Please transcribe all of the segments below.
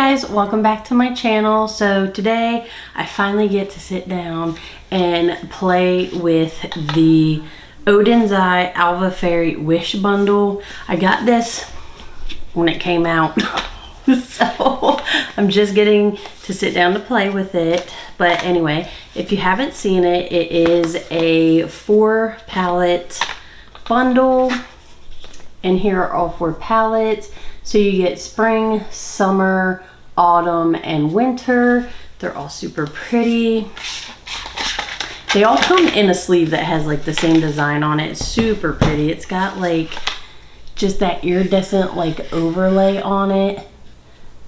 guys, welcome back to my channel. So today I finally get to sit down and play with the Oden's Eye Alva Fairy Wish Bundle. I got this when it came out. So I'm just getting to sit down to play with it. But anyway, if you haven't seen it, it is a 4 palette bundle. And here are all 4 palettes. So you get spring, summer, autumn, and winter. They're all super pretty. They all come in a sleeve that has like the same design on it. It's super pretty. It's got like just that iridescent like overlay on it.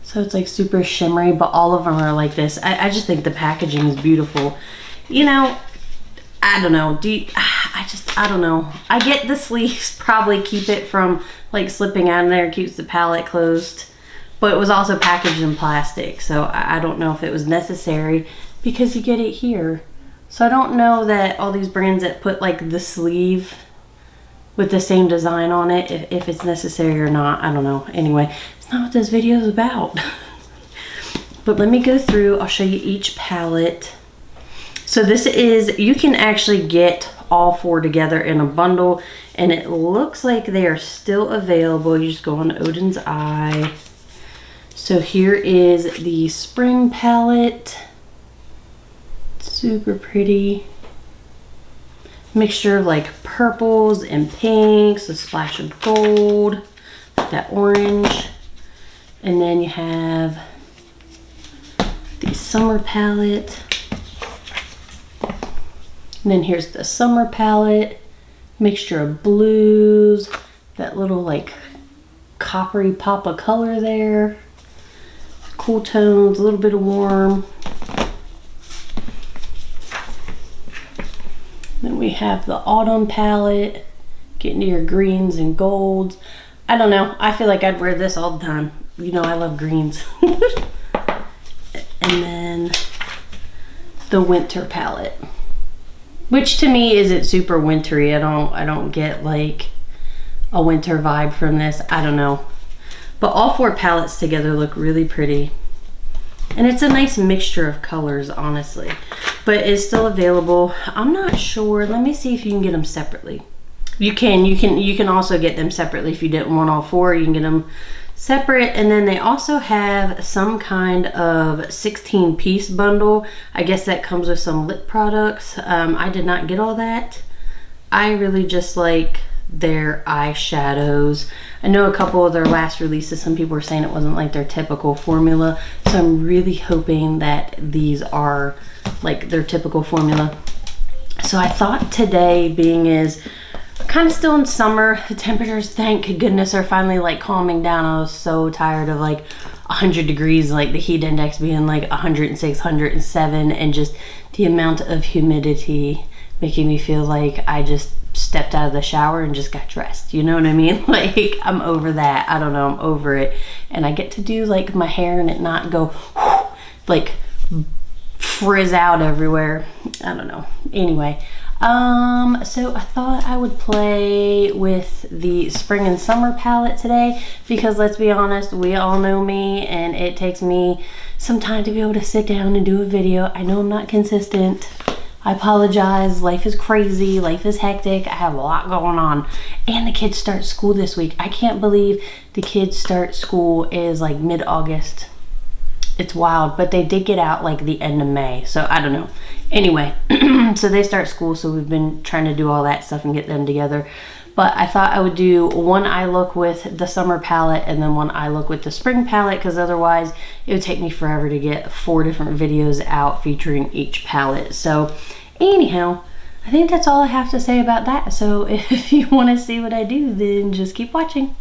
So it's like super shimmery, but all of them are like this. I just think the packaging is beautiful. You know, I don't know. I don't know. I get the sleeves probably keep it from like slipping out of there, keeps the palette closed. But it was also packaged in plastic, so I don't know if it was necessary because you get it here. So I don't know that all these brands that put like the sleeve with the same design on it, if it's necessary or not, I don't know. Anyway, it's not what this video is about. But let me go through, I'll show you each palette. So this is, you can actually get all 4 together in a bundle, and it looks like they are still available. You just go on Oden's Eye. So here is the spring palette. Super pretty. Mixture of like purples and pinks, a splash of gold, that orange. And then you have the summer palette. And then here's the summer palette, mixture of blues, that little like coppery pop of color there, cool tones, a little bit of warm. Then we have the autumn palette, getting to your greens and golds. I don't know, I feel like I'd wear this all the time. You know, I love greens. And then the winter palette, which to me isn't super wintry. I don't get like a winter vibe from this. I don't know. But all 4 palettes together look really pretty. And it's a nice mixture of colors, honestly. But it's still available. I'm not sure. Let me see if you can get them separately. You can also get them separately if you didn't want all 4. You can get them separate. And then they also have some kind of 16-piece bundle. I guess that comes with some lip products. I did not get all that. I really just like their eyeshadows. I know a couple of their last releases, some people were saying it wasn't like their typical formula. So I'm really hoping that these are like their typical formula. So I thought today, being is kind of still in summer, the temperatures, thank goodness, are finally like calming down. I was so tired of like 100 degrees, like the heat index being like 106, 107, and just the amount of humidity making me feel like I just stepped out of the shower and just got dressed. You know what I mean? Like, I'm over that. I don't know, I'm over it. And I get to do like my hair and it not go like frizz out everywhere. I don't know. Anyway, so I thought I would play with the spring and summer palette today because let's be honest, we all know me and it takes me some time to be able to sit down and do a video. I know I'm not consistent. I apologize. Life is crazy. Life is hectic. I have a lot going on. And the kids start school this week. I can't believe the kids start school is like mid-August. It's wild, but they did get out like the end of May, so I don't know. Anyway, so they start school, so we've been trying to do all that stuff and get them together. But I thought I would do one eye look with the summer palette and then one eye look with the spring palette, because otherwise it would take me forever to get 4 different videos out featuring each palette. So anyhow, I think that's all I have to say about that. So if you want to see what I do, then just keep watching.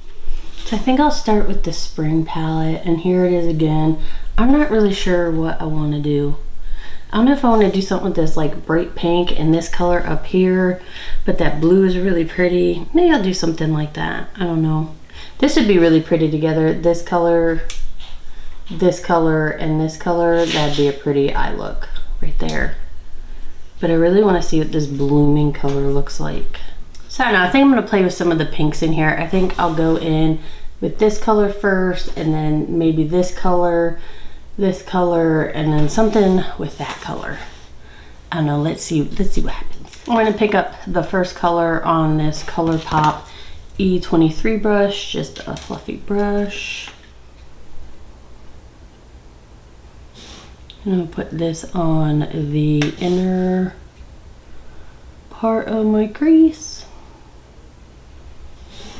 So I think I'll start with the spring palette, and here it is again. I'm not really sure what I want to do. I don't know if I want to do something with this like bright pink and this color up here, but that blue is really pretty. Maybe I'll do something like that. I don't know. This would be really pretty together. This color, and this color, that'd be a pretty eye look right there. But I really want to see what this blooming color looks like. So I don't know, I think I'm going to play with some of the pinks in here. I think I'll go in with this color first, and then maybe this color, and then something with that color. I don't know, let's see what happens. I'm gonna pick up the first color on this ColourPop E23 brush, just a fluffy brush. I'm gonna put this on the inner part of my crease.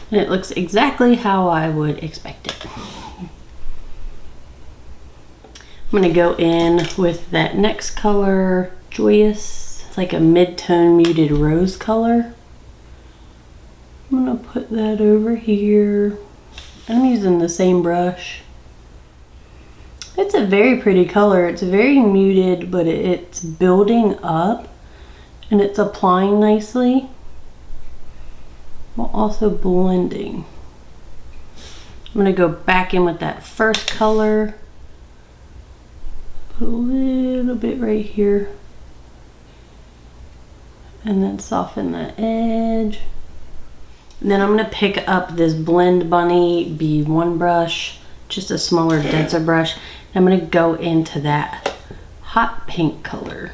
And it looks exactly how I would expect it. I'm gonna go in with that next color, Joyous. It's like a mid-tone muted rose color. I'm gonna put that over here. I'm using the same brush. It's a very pretty color. It's very muted, but it's building up and it's applying nicely while also blending. I'm gonna go back in with that first color. Put a little bit right here. And then soften the edge. And then I'm gonna pick up this Blend Bunny B1 brush, just a smaller, denser brush. I'm gonna go into that hot pink color.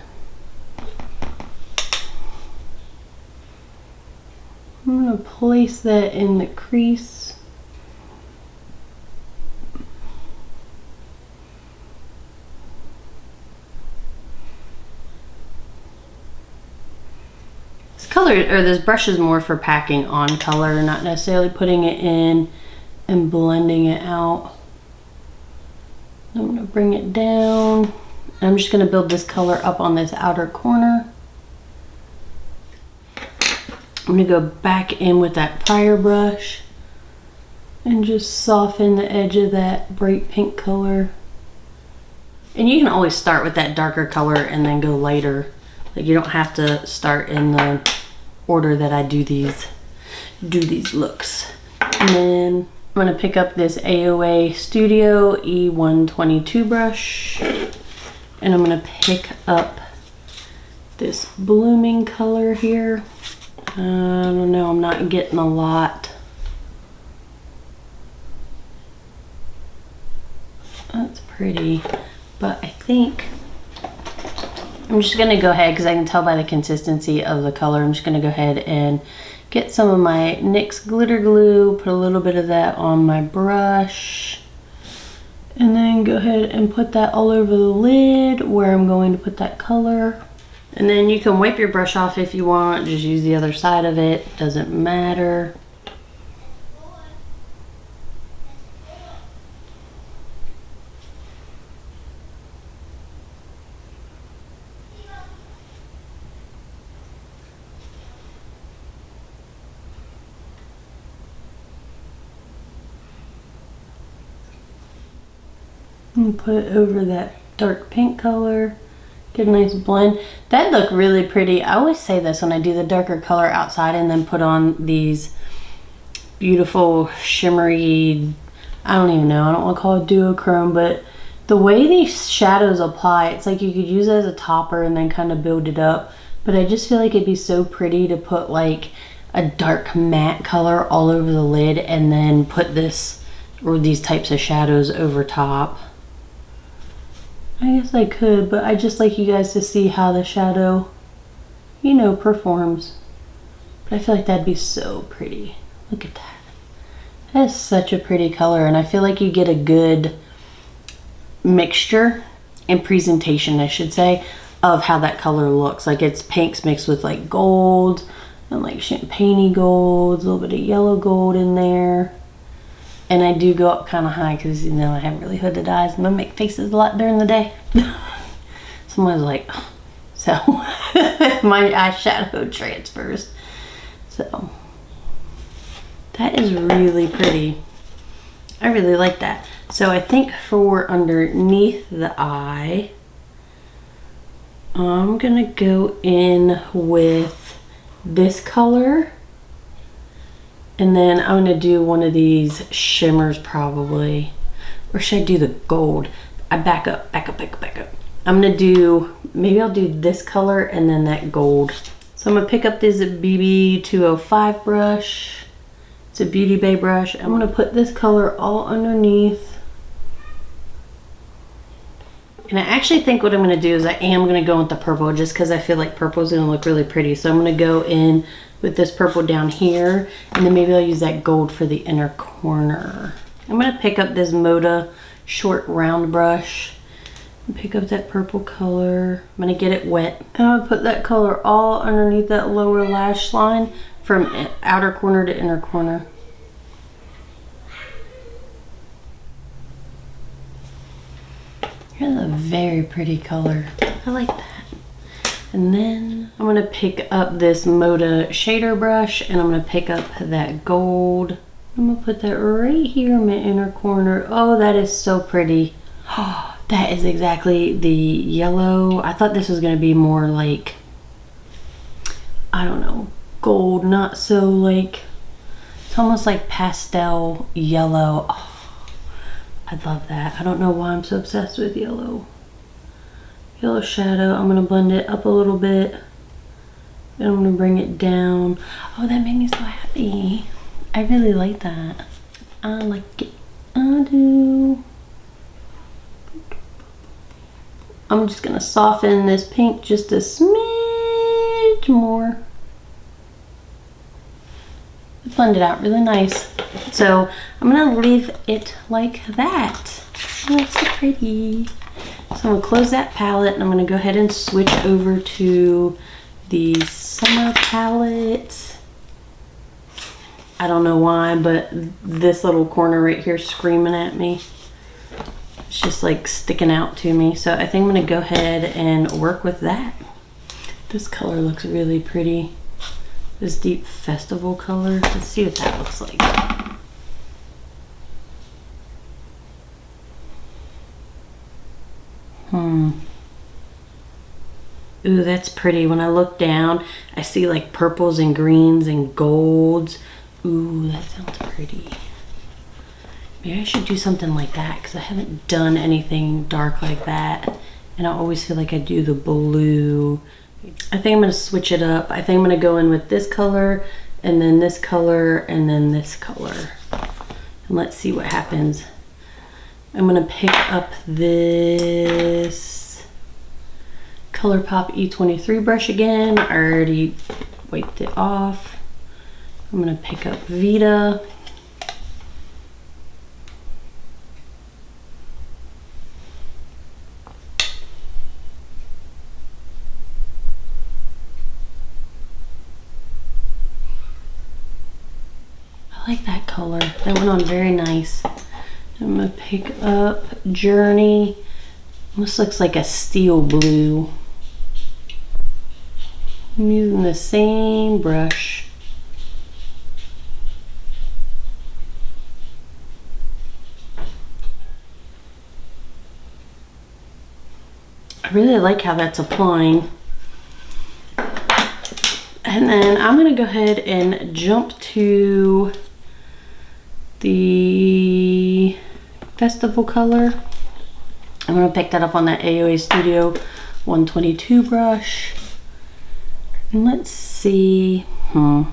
I'm gonna place that in the crease. This color, or this brush, is more for packing on color, not necessarily putting it in and blending it out. I'm gonna bring it down. I'm just gonna build this color up on this outer corner. I'm gonna go back in with that prior brush and just soften the edge of that bright pink color. And you can always start with that darker color and then go lighter. Like, you don't have to start in the order that I do these looks. And then I'm gonna pick up this AOA Studio E122 brush, and I'm gonna pick up this blooming color here. I don't know, I'm not getting a lot. That's pretty, but I think I'm just gonna go ahead, because I can tell by the consistency of the color, I'm just gonna go ahead and get some of my NYX glitter glue, put a little bit of that on my brush, and then go ahead and put that all over the lid where I'm going to put that color. And then you can wipe your brush off if you want, just use the other side of it, doesn't matter. And put it over that dark pink color, get a nice blend. That looked really pretty. I always say this when I do the darker color outside and then put on these beautiful shimmery, I don't even know, I don't want to call it duochrome, but the way these shadows apply, it's like you could use it as a topper and then kind of build it up. But I just feel like it'd be so pretty to put like a dark matte color all over the lid and then put this or these types of shadows over top. I guess I could, but I just like you guys to see how the shadow, you know, performs. But I feel like that'd be so pretty. Look at that. That is such a pretty color, and I feel like you get a good mixture and presentation, I should say, of how that color looks. Like, it's pinks mixed with like gold and like champagne-y gold, a little bit of yellow gold in there. And I do go up kind of high because, you know, I have really hooded eyes and I make faces a lot during the day. Someone's like, oh. So my eyeshadow transfers. So that is really pretty. I really like that. So I think for underneath the eye, I'm gonna go in with this color. And then I'm gonna do one of these shimmers probably. Or should I do the gold? I back up. I'm gonna do, maybe I'll do this color and then that gold. So I'm gonna pick up this BB205 brush It's a Beauty Bay brush. I'm gonna put this color all underneath. And I actually think what I'm gonna do is I am gonna go with the purple just because I feel like purple is gonna look really pretty. So I'm gonna go in with this purple down here, and then maybe I'll use that gold for the inner corner. I'm gonna pick up this Moda short round brush and pick up that purple color. I'm gonna get it wet. And I'm gonna put that color all underneath that lower lash line from outer corner to inner corner. Here's a very pretty color. I like that. And then I'm gonna pick up this Moda shader brush and I'm gonna pick up that gold. I'm gonna put that right here in my inner corner. Oh, that is so pretty. Oh, that is exactly the yellow. I thought this was gonna be more like, I don't know, gold, not so like, it's almost like pastel yellow. Oh, I love that. I don't know why I'm so obsessed with yellow. Yellow shadow. I'm gonna blend it up a little bit. And I'm gonna bring it down. Oh, that made me so happy. I really like that. I like it. I do. I'm just gonna soften this pink just a smidge more. Blend it out really nice. So I'm gonna leave it like that. Oh, that's so pretty. So I'm gonna close that palette and I'm gonna go ahead and switch over to the summer palette. I don't know why, but this little corner right here is screaming at me. It's just like sticking out to me. So I think I'm gonna go ahead and work with that. This color looks really pretty. This deep festival color. Let's see what that looks like. Ooh, that's pretty. When I look down, I see like purples and greens and golds. Ooh, that sounds pretty. Maybe I should do something like that because I haven't done anything dark like that. And I always feel like I do the blue. I think I'm going to switch it up. I think I'm going to go in with this color and then this color and then this color. And let's see what happens. I'm going to pick up this ColourPop E23 brush again. I already wiped it off. I'm going to pick up Vita. I like that color. That went on very nice. I'm gonna pick up Journey. This looks like a steel blue. I'm using the same brush. I really like how that's applying. And then I'm gonna go ahead and jump to the Festival color. I'm gonna pick that up on that AOA Studio 122 brush. And let's see, yeah,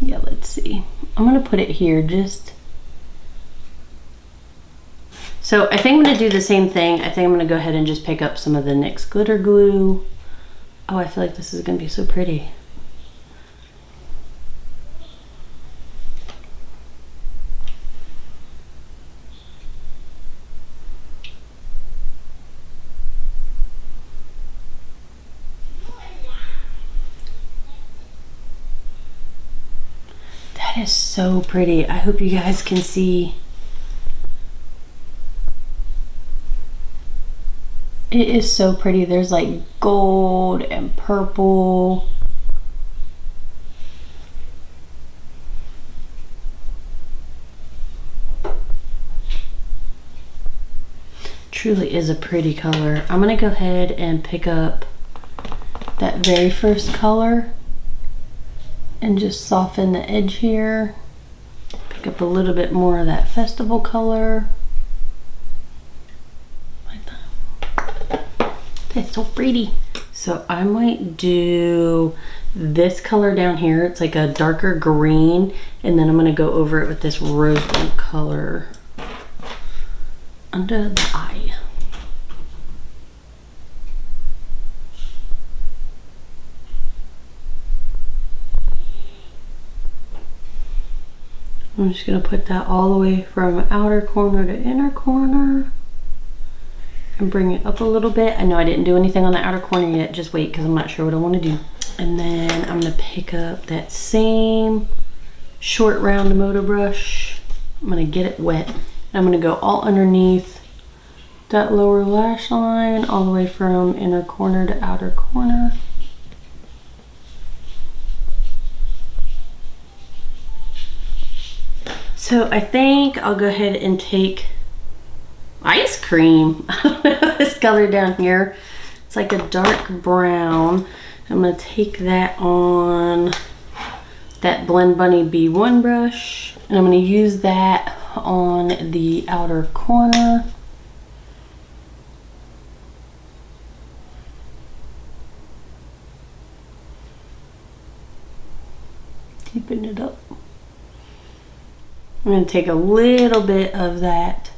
let's see. I'm gonna put it here just. So I think I'm gonna do the same thing. I think I'm gonna go ahead and just pick up some of the NYX glitter glue. Oh, I feel like this is gonna be so pretty. That is so pretty. I hope you guys can see. It is so pretty. There's like gold and purple. Truly is a pretty color. I'm gonna go ahead and pick up that very first color and just soften the edge here. Pick up a little bit more of that Festival color. Like that. That's so pretty. So I might do this color down here. It's like a darker green, and then I'm gonna go over it with this rose gold color under the eye. I'm just gonna put that all the way from outer corner to inner corner and bring it up a little bit. I know I didn't do anything on the outer corner yet, just wait because I'm not sure what I want to do. And then I'm gonna pick up that same short round motor brush. I'm gonna get it wet. And I'm gonna go all underneath that lower lash line, all the way from inner corner to outer corner. So I think I'll go ahead and take ice cream. I don't know, this color down here. It's like a dark brown. I'm gonna take that on that Blend Bunny B1 brush, and I'm gonna use that on the outer corner. Deepen it up. I'm going to take a little bit of that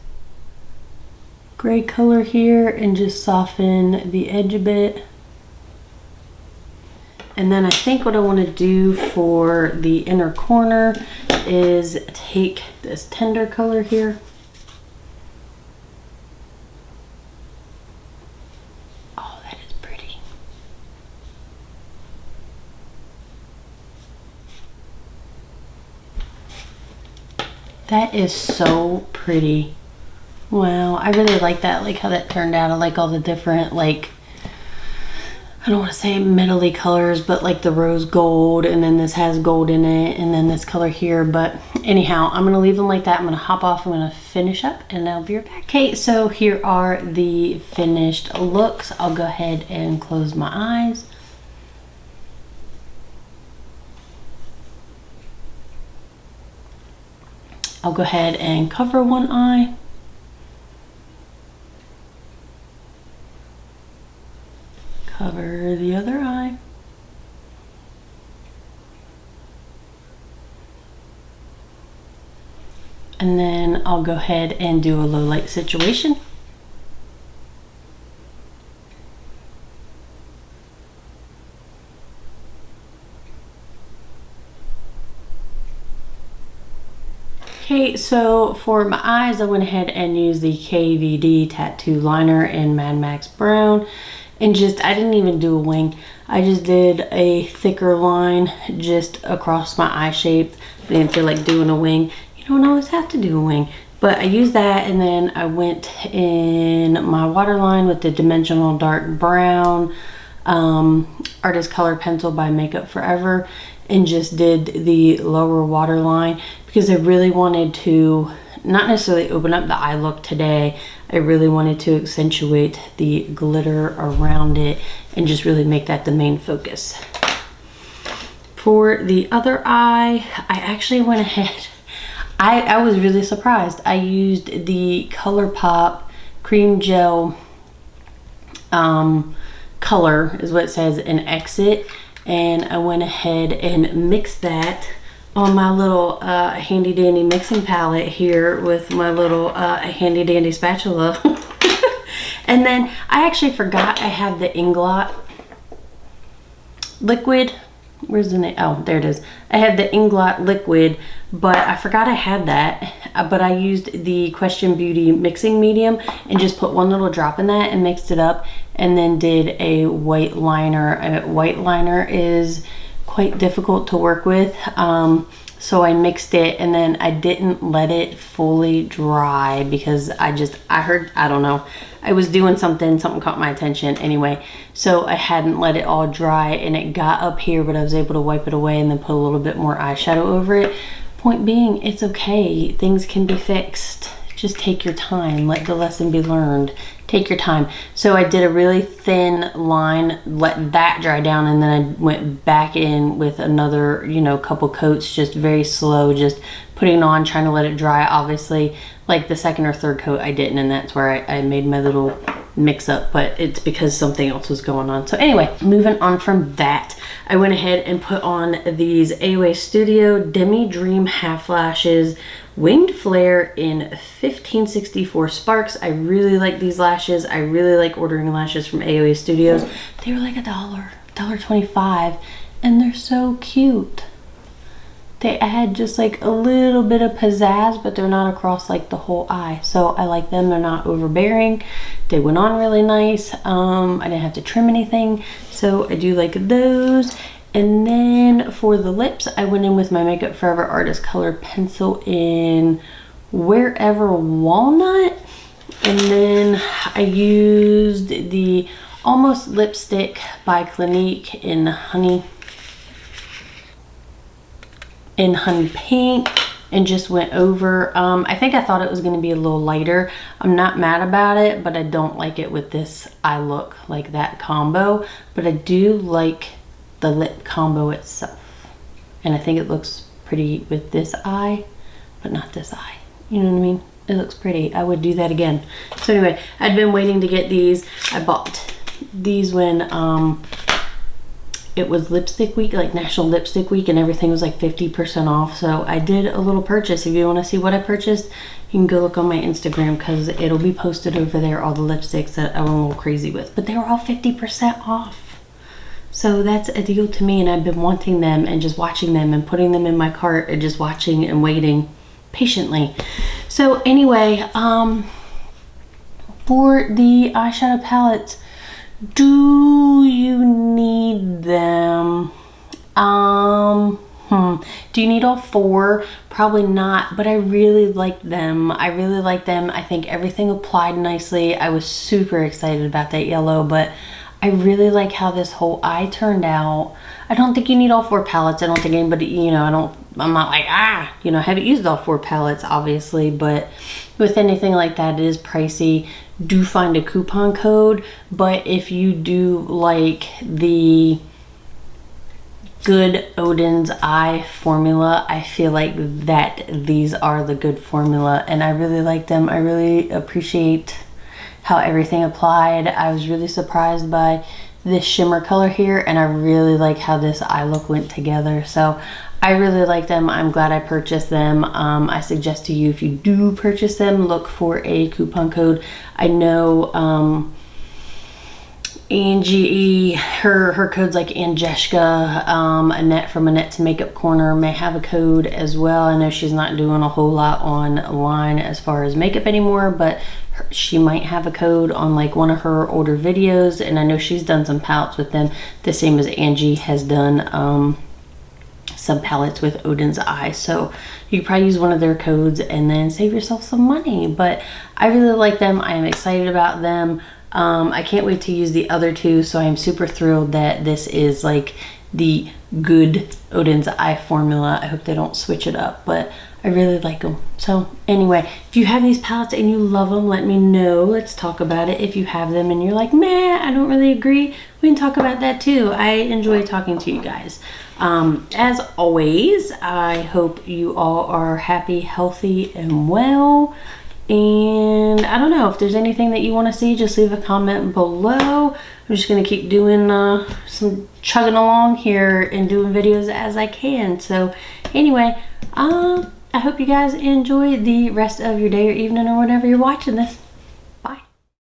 gray color here and just soften the edge a bit. And then I think what I want to do for the inner corner is take this tender color here. Oh, that is pretty. That is so pretty. Wow, I really like that, like how that turned out. I like all the different, like, I don't want to say metally colors, but like the rose gold, and then this has gold in it, and then this color here. But anyhow, I'm going to leave them like that. I'm going to hop off. I'm going to finish up, and I'll be right back. Okay, so here are the finished looks. I'll go ahead and close my eyes. I'll go ahead and cover one eye. Cover the other eye. And then I'll go ahead and do a low light situation. Okay, so for my eyes, I went ahead and used the KVD Tattoo Liner in Mad Max Brown. And just, I didn't even do a wing. I just did a thicker line just across my eye shape. I didn't feel like doing a wing. You don't always have to do a wing. But I used that, and then I went in my waterline with the Dimensional Dark Brown Artist Color Pencil by Makeup Forever, and just did the lower waterline because I really wanted to not necessarily open up the eye look today. I really wanted to accentuate the glitter around it and just really make that the main focus. For the other eye, I actually went ahead. I was really surprised. I used the ColourPop Cream Gel color is what it says in Exit, and I went ahead and mixed that on my little handy dandy mixing palette here with my little handy dandy spatula. And then I actually forgot I have the Inglot liquid. Where's the name? Oh, there it is. I had the Inglot liquid, but I forgot I had that. But I used the Question Beauty mixing medium and just put one little drop in that and mixed it up, and then did a white liner. A white liner is quite difficult to work with, so I mixed it, and then I didn't let it fully dry because I heard, I don't know, I was doing something caught my attention anyway, so I hadn't let it all dry, and it got up here, but I was able to wipe it away and then put a little bit more eyeshadow over it. Point being, it's okay, things can be fixed. Just take your time, let the lesson be learned. Take your time. So I did a really thin line, let that dry down, and then I went back in with another, you know, couple coats, just very slow, just putting on, trying to let it dry. Obviously, like the second or third coat I didn't, and that's where I made my little mix up, but it's because something else was going on. So anyway, moving on from that, I went ahead and put on these AOA Studio Demi Dream Half Lashes Winged Flare in 1564 Sparks. I really like these lashes. I really like ordering lashes from AOA Studios. They were like $1.25, and they're so cute. They add just like a little bit of pizzazz, but they're not across like the whole eye. So I like them. They're not overbearing. They went on really nice. I didn't have to trim anything. So I do like those. And then for the lips, I went in with my Makeup Forever Artist Color Pencil in Wherever Walnut. And then I used the Almost Lipstick by Clinique in Honey Pink, and just went over. I think I thought it was going to be a little lighter. I'm not mad about it, but I don't like it with this eye look, like that combo. But I do like the lip combo itself, and I think it looks pretty with this eye, but not this eye. You know what I mean? It looks pretty. I would do that again. So anyway, I'd been waiting to get these. I bought these when it was lipstick week, like National Lipstick Week, and everything was like 50% off. So I did a little purchase. If you want to see what I purchased, you can go look on my Instagram, because it'll be posted over there, all the lipsticks that I went a little crazy with. But they were all 50% off. So that's a deal to me, and I've been wanting them and just watching them and putting them in my cart and just watching and waiting patiently. So anyway, for the eyeshadow palettes, do you need them? Do you need all 4? Probably not, but I really like them. I really like them. I think everything applied nicely. I was super excited about that yellow, but I really like how this whole eye turned out. I don't think you need all 4 palettes. I don't think anybody, you know, I'm not like, you know, I haven't used all 4 palettes, obviously, but with anything like that, it is pricey. Do find a coupon code, but if you do like the good Oden's eye formula, I feel like that these are the good formula, and I really like them. I really appreciate how everything applied. I was really surprised by this shimmer color here, and I really like how this eye look went together. So I really like them. I'm glad I purchased them. I suggest to you, if you do purchase them, look for a coupon code. I know Angie, her code's like Angeshka. Annette from Annette's Makeup Corner may have a code as well. I know she's not doing a whole lot online as far as makeup anymore, but she might have a code on like one of her older videos, and I know she's done some palettes with them, the same as Angie has done some palettes with Oden's eye. So you could probably use one of their codes and then save yourself some money. But I really like them. I am excited about them. I can't wait to use the other 2, so I am super thrilled that this is like the good Oden's eye formula. I hope they don't switch it up, but I really like them. So anyway, if you have these palettes and you love them, let me know. Let's talk about it. If you have them and you're like, meh, I don't really agree, we can talk about that too. I enjoy talking to you guys. As always, I hope you all are happy, healthy, and well. And I don't know, if there's anything that you want to see, just leave a comment below. I'm just going to keep doing some chugging along here and doing videos as I can. So anyway, I hope you guys enjoy the rest of your day or evening or whenever you're watching this.